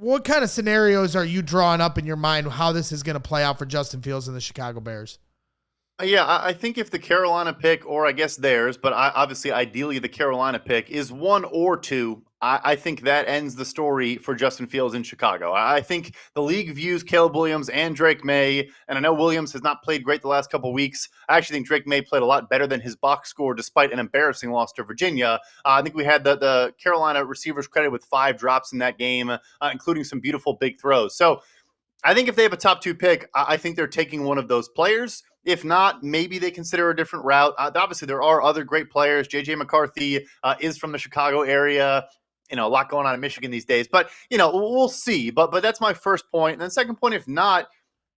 what kind of scenarios are you drawing up in your mind how this is going to play out for Justin Fields and the Chicago Bears? Yeah, I think if the Carolina pick, or I guess theirs, but obviously ideally the Carolina pick is 1 or 2, I think that ends the story for Justin Fields in Chicago. I think the league views Caleb Williams and Drake May, and I know Williams has not played great the last couple of weeks. I actually think Drake May played a lot better than his box score despite an embarrassing loss to Virginia. I think we had the Carolina receivers credited with 5 drops in that game, including some beautiful big throws. So I think if they have a top 2 pick, I think they're taking one of those players. If not, maybe they consider a different route. Obviously, there are other great players. J.J. McCarthy is from the Chicago area. A lot going on in Michigan these days. But, we'll see. But that's my first point. And then second point, if not,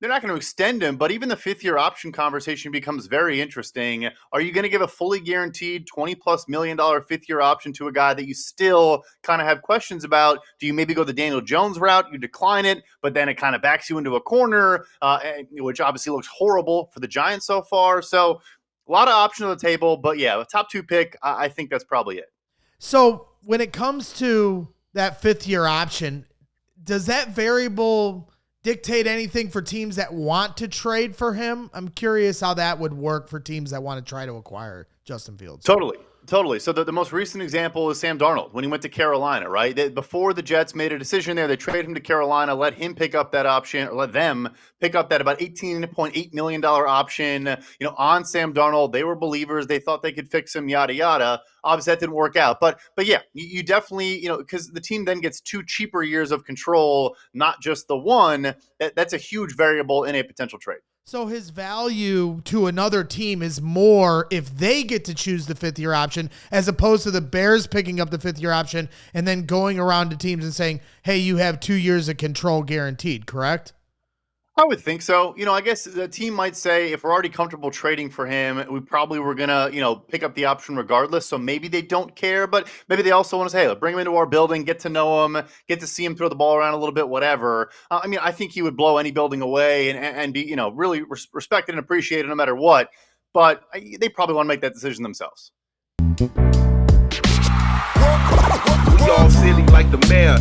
they're not going to extend him. But even the 5th-year option conversation becomes very interesting. Are you going to give a fully guaranteed $20+ million 5th-year option to a guy that you still kind of have questions about? Do you maybe go the Daniel Jones route? You decline it, but then it kind of backs you into a corner, which obviously looks horrible for the Giants so far. So a lot of options on the table. But, yeah, a top 2 pick, I think that's probably it. So when it comes to that 5th-year option, does that variable dictate anything for teams that want to trade for him? I'm curious how that would work for teams that want to try to acquire Justin Fields. Totally. So the most recent example is Sam Darnold when he went to Carolina, right? Before the Jets made a decision there, they traded him to Carolina, let him pick up that option, or let them pick up that about $18.8 million option, on Sam Darnold. They were believers. They thought they could fix him, yada, yada. Obviously, that didn't work out. But yeah, you definitely, because the team then gets 2 cheaper years of control, not just the one. That's a huge variable in a potential trade. So his value to another team is more if they get to choose the 5th-year option as opposed to the Bears picking up the 5th-year option and then going around to teams and saying, hey, you have 2 years of control guaranteed, correct? I would think so. I guess the team might say if we're already comfortable trading for him, we probably were going to, pick up the option regardless. So maybe they don't care, but maybe they also want to say, hey, bring him into our building, get to know him, get to see him throw the ball around a little bit, whatever. I think he would blow any building away and be, really respected and appreciated no matter what. But they probably want to make that decision themselves. We all silly like the mayor.